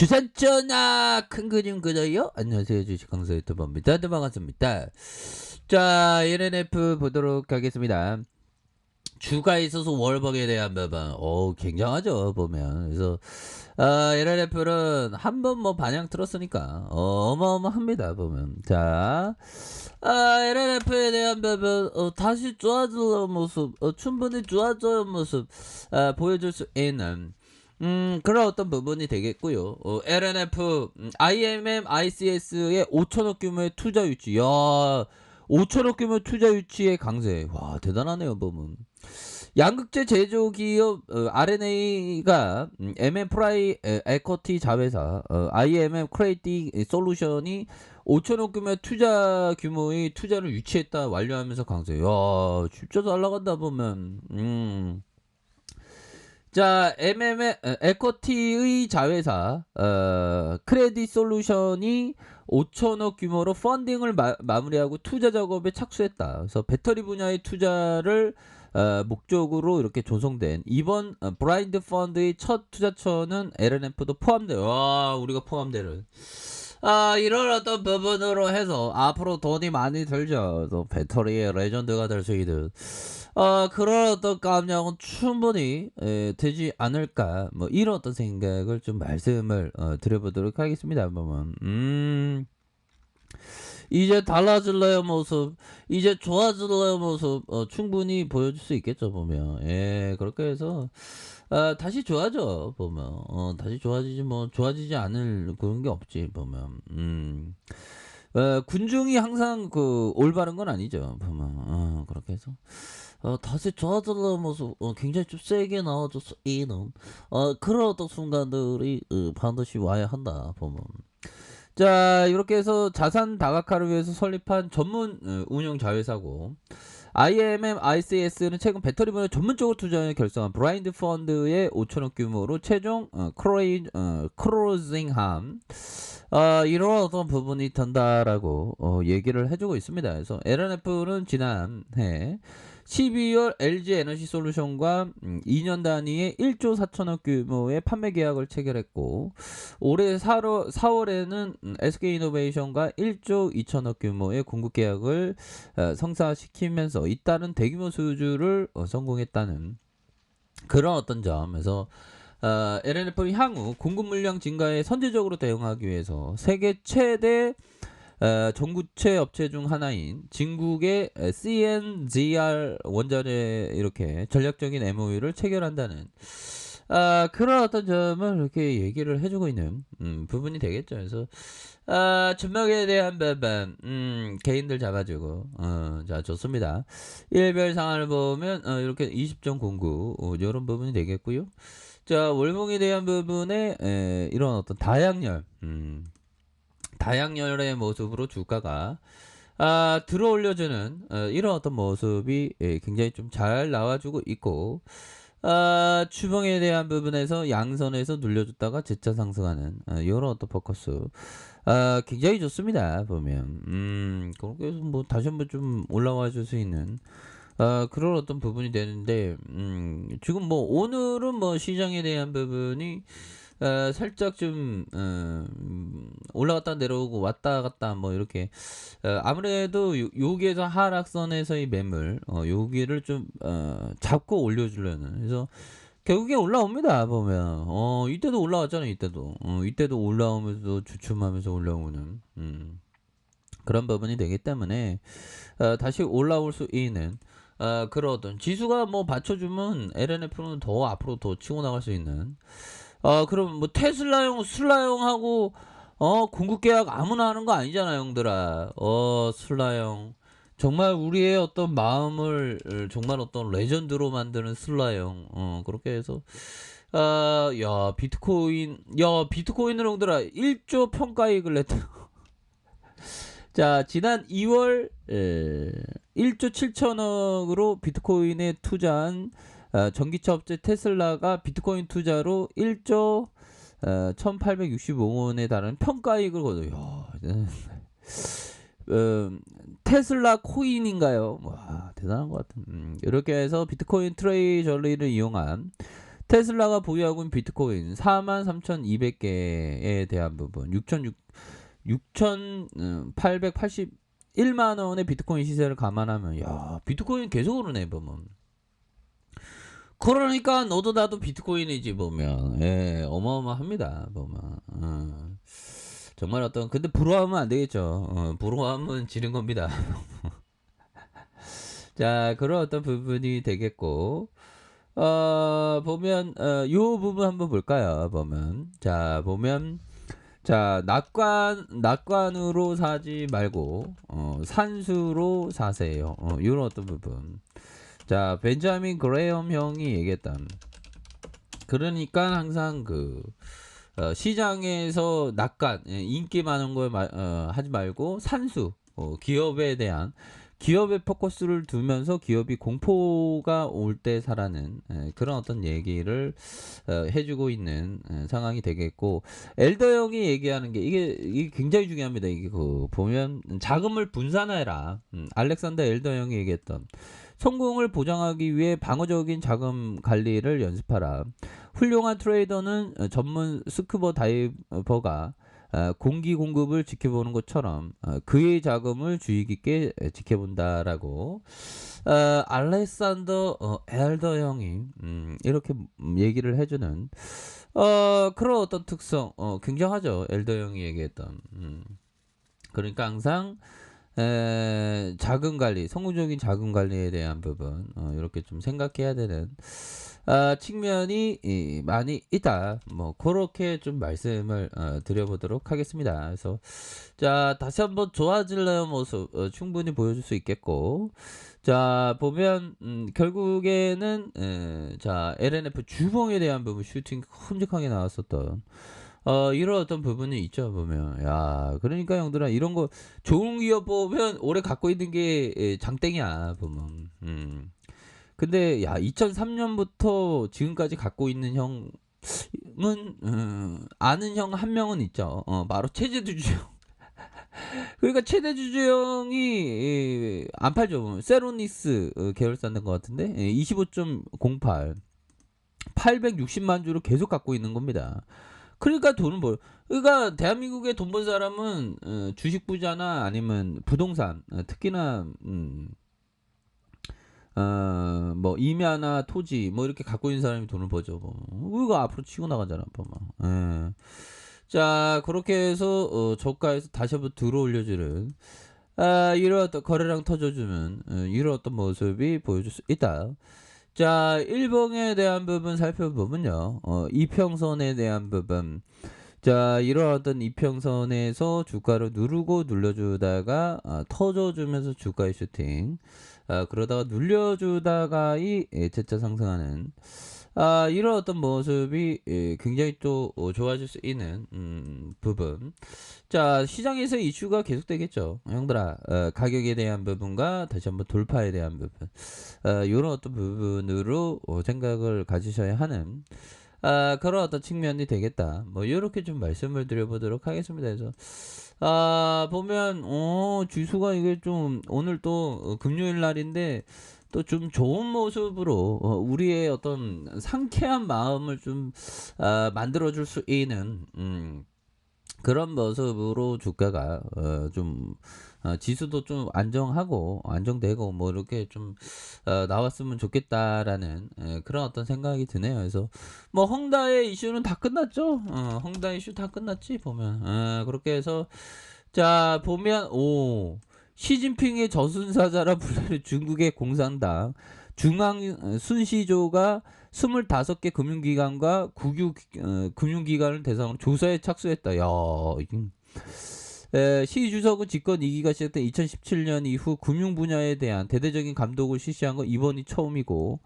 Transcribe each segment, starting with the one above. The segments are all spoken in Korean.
주산전화 큰 그림 그려요? 안녕하세요, 주식 강사 유튜버입니다. 네, 반갑습니다. 자, LNF 보도록 하겠습니다. 주가 있어서 월봉에 대한 부분, 굉장하죠, 보면. 그래서, LNF는 한 번 뭐 반향 틀었으니까, 어마어마합니다, 보면. 자, LNF에 대한 부분, 다시 좋아지는 모습, 충분히 좋아지는 모습, 보여줄 수 있는, 그런 어떤 부분이 되겠고요. LNF, IMM, ICS의 5천억 규모의 투자 유치. 야, 5천억 규모 투자 유치의 강세. 와, 대단하네요, 보면. 양극재 제조기업 RNA가 MM 프라이 에쿼티 자회사 IMM 크레이티 솔루션이 5천억 규모의 투자를 유치했다 완료하면서 강세. 야, 진짜 잘 나간다 보면. 자, MM의 에쿼티의 자회사 크레딧 솔루션이 5천억 규모로 펀딩을 마무리하고 투자 작업에 착수했다. 그래서 배터리 분야의 투자를 목적으로 이렇게 조성된 이번 브라인드 펀드의 첫 투자처는 LNF도 포함돼요. 와, 우리가 포함되는. 이런 어떤 부분으로 해서 앞으로 돈이 많이 들죠. 또 배터리의 레전드가 될 수 있는 그런 어떤 감량은 충분히 되지 않을까, 뭐 이런 어떤 생각을 좀 말씀을 드려보도록 하겠습니다. 보면 이제 달라질래요 모습, 이제 좋아질래요 모습 충분히 보여줄 수 있겠죠, 보면. 예, 그렇게 해서 다시 좋아져, 보면. 다시 좋아지지, 뭐 좋아지지 않을 그런 게 없지, 보면. 군중이 항상 그 올바른 건 아니죠, 보면. 그렇게 해서 다시 좋아지는 모습 굉장히 좀 세게 나와줘서 이놈 그런 어떤 순간들이 반드시 와야 한다, 보면. 자, 이렇게 해서 자산 다각화를 위해서 설립한 전문 운용 자회사고, IMM ICS는 최근 배터리 분야 전문적으로 투자에 결성한 브라인드 펀드의 5천억 규모로 최종 크로징함 이런 어떤 부분이 된다라고 얘기를 해주고 있습니다. 그래서 LNF는 지난해 12월 LG 에너지 솔루션과 2년 단위의 1조 4천억 규모의 판매 계약을 체결했고, 올해 4월에는 SK 이노베이션과 1조 2천억 규모의 공급 계약을 성사시키면서 잇따른 대규모 수주를 성공했다는 그런 어떤 점에서 LNF는 향후 공급 물량 증가에 선제적으로 대응하기 위해서 세계 최대 전구체 업체 중 하나인 중국의 CNGR 원전에 이렇게 전략적인 MOU를 체결한다는 그런 어떤 점을 이렇게 얘기를 해주고 있는 부분이 되겠죠. 그래서 전망에 대한 부분 개인들 잡아주고 자, 좋습니다. 일별 상황을 보면 이렇게 20.09 이런 부분이 되겠고요. 자, 월봉에 대한 부분에 이런 어떤 다양열의 모습으로 주가가 들어 올려주는 이런 어떤 모습이 굉장히 좀 잘 나와주고 있고, 추봉에 대한 부분에서 양선에서 눌려줬다가 재차 상승하는 이런 어떤 포커스 굉장히 좋습니다, 보면. 그렇게 해서 뭐 다시 한번 좀 올라와 줄 수 있는 그런 어떤 부분이 되는데, 지금 뭐 오늘은 뭐 시장에 대한 부분이 살짝 좀 올라갔다 내려오고 왔다 갔다 뭐 이렇게 아무래도 여기에서 하락선에서의 매물 여기를 좀 잡고 올려주려는, 그래서 결국에 올라옵니다, 보면. 이때도 올라왔잖아요, 이때도 올라오면서 주춤하면서 올라오는 그런 부분이 되기 때문에 다시 올라올 수 있는 그런 어떤 지수가 뭐 받쳐주면 LNF는 더 앞으로 더 치고 나갈 수 있는 그럼 뭐 슬라형하고 공급 계약 아무나 하는 거 아니잖아, 형들아. 슬라형 정말 우리의 어떤 마음을 정말 어떤 레전드로 만드는 슬라형 그렇게 해서 비트코인을 형들아 1조 평가이익을 냈다. 자, 지난 2월 1조 7천억으로 비트코인에 투자한 전기차 업체 테슬라가 비트코인 투자로 1조 1865원에 달하는 평가이익을 거둬요. 테슬라 코인인가요? 와, 대단한 것 같은. 이렇게 해서 비트코인 트레저리를 이용한 테슬라가 보유하고 있는 비트코인 43,200개에 대한 부분 6,881만 원의 비트코인 시세를 감안하면 야 비트코인 계속 오르네 보면. 그러니까 너도 나도 비트코인이지 보면 예 어마어마합니다 보면 정말 어떤 근데 부러워하면 안 되겠죠. 부러워하면 지는 겁니다. 자 그런 어떤 부분이 되겠고 보면 요 부분 한번 볼까요? 보면 자 보면 자 낙관으로 사지 말고 산수로 사세요. 이런 어떤 부분. 자 벤자민 그레엄 형이 얘기했던 그러니까 항상 그 시장에서 낙관 인기 많은 걸 하지 말고 산수 기업에 대한 기업에 포커스를 두면서 기업이 공포가 올 때 사라는 그런 어떤 얘기를 해주고 있는 상황이 되겠고 엘더 형이 얘기하는 게 이게 굉장히 중요합니다. 이게 그 보면 자금을 분산해라. 알렉산더 엘더 형이 얘기했던 성공을 보장하기 위해 방어적인 자금 관리를 연습하라. 훌륭한 트레이더는 전문 스쿠버 다이버가 공기 공급을 지켜보는 것처럼 그의 자금을 주의 깊게 지켜본다라고 알렉산더 엘더 형이 이렇게 얘기를 해주는 그런 어떤 특성 굉장하죠. 엘더 형이 얘기했던 그러니까 항상 자금 관리, 성공적인 자금 관리에 대한 부분 이렇게 좀 생각해야 되는 측면이 많이 있다. 뭐 그렇게 좀 말씀을 드려보도록 하겠습니다. 그래서 자 다시 한번 좋아질래요 모습 충분히 보여줄 수 있겠고 자 보면 결국에는 자 LNF 주봉에 대한 부분 슈팅 큼직하게 나왔었던 이런 어떤 부분이 있죠 보면 야 그러니까 형들아 이런 거 좋은 기업 보면 오래 갖고 있는 게 장땡이야 보면 근데 야 2003년부터 지금까지 갖고 있는 형은 아는 형 한 명은 있죠 바로 최재두주 형 그러니까 최대주주 형이 안 팔죠 보면 세로니스 계열사인 것 같은데 25.08 860만 주를 계속 갖고 있는 겁니다. 그러니까 돈을 벌. 그러니까 대한민국에 돈 번 사람은 주식 부자나 아니면 부동산 특히나 뭐 임야나 토지 뭐 이렇게 갖고 있는 사람이 돈을 벌죠. 뭐. 이거 앞으로 치고 나가잖아. 뭐. 예. 자 그렇게 해서 저가에서 다시 한번 들어올려주는 이런 어떤 거래량 터져주는 이런 어떤 모습이 보여줄 수 있다. 자, 일봉에 대한 부분 살펴보면요. 이평선에 대한 부분. 자, 이런 어떤 이평선에서 주가를 누르고 눌러주다가 터져주면서 주가의 슈팅. 그러다가 눌려주다가 이 재차 상승하는 이런 어떤 모습이 굉장히 또 좋아질 수 있는 부분. 자 시장에서 이슈가 계속되겠죠 형들아 가격에 대한 부분과 다시 한번 돌파에 대한 부분 이런 어떤 부분으로 생각을 가지셔야 하는 그런 어떤 측면이 되겠다 뭐 이렇게 좀 말씀을 드려보도록 하겠습니다. 그래서 보면 지수가 이게 좀 오늘 또 금요일 날인데 또 좀 좋은 모습으로 우리의 어떤 상쾌한 마음을 좀 만들어줄 수 있는 그런 모습으로 주가가 좀 지수도 좀 안정되고 뭐 이렇게 좀 나왔으면 좋겠다라는 그런 어떤 생각이 드네요. 그래서 뭐 헝다의 이슈는 다 끝났죠. 헝다 이슈 다 끝났지 보면 그렇게 해서 자 보면 시진핑의 저승사자라 불리는 중국의 공산당 중앙 순시조가 25개 금융기관과 국유 금융기관을 대상으로 조사에 착수했다. 야, 시 주석은 집권 2기가 시작된 2017년 이후 금융 분야에 대한 대대적인 감독을 실시한 건 이번이 처음이고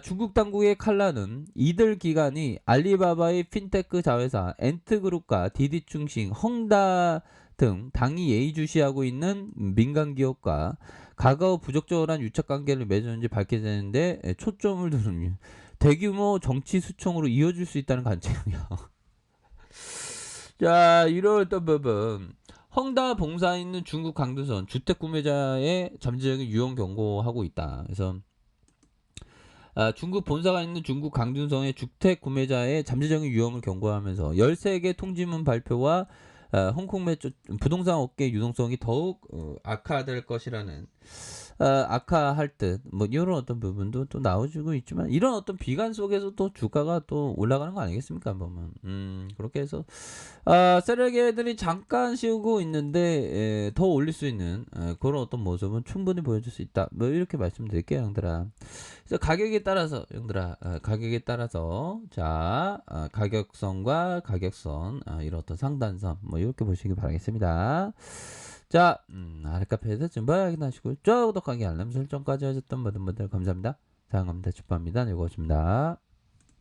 중국 당국의 칼라는 이들 기관이 알리바바의 핀테크 자회사 엔트그룹과 디디충싱, 헝다 등 당이 예의주시하고 있는 민간 기업과 과거 부적절한 유착 관계를 맺었는지 밝혀지는데 초점을 두는 대규모 정치 수총으로 이어질 수 있다는 관측이야. 자, 이럴 어떤 부분. 헝다 봉사에 있는 중국 강두선 주택 구매자의 잠재적인 유언 경고하고 있다. 그래서 중국 본사가 있는 중국 강준성의 주택 구매자의 잠재적인 위험을 경고하면서 13개 통지문 발표와 홍콩 매주 부동산 업계 유동성이 더욱 악화될 것이라는 악화할 듯 뭐 이런 어떤 부분도 또 나와주고 있지만 이런 어떤 비관 속에서 또 주가가 또 올라가는 거 아니겠습니까 보면 그렇게 해서 세력애들이 잠깐 쉬고 있는데 더 올릴 수 있는 그런 어떤 모습은 충분히 보여줄 수 있다 뭐 이렇게 말씀드릴게요 형들아. 그래서 가격에 따라서 형들아 가격에 따라서 자 가격선과 가격선 이런 어떤 상단선 뭐 이렇게 보시기 바라겠습니다. 자 아랫카페에서 정보 확인하시고 좋아요 구독하기 알람 설정까지 하셨던 모든 분들 감사합니다. 사랑합니다. 축복합니다. 즐거웠습니다.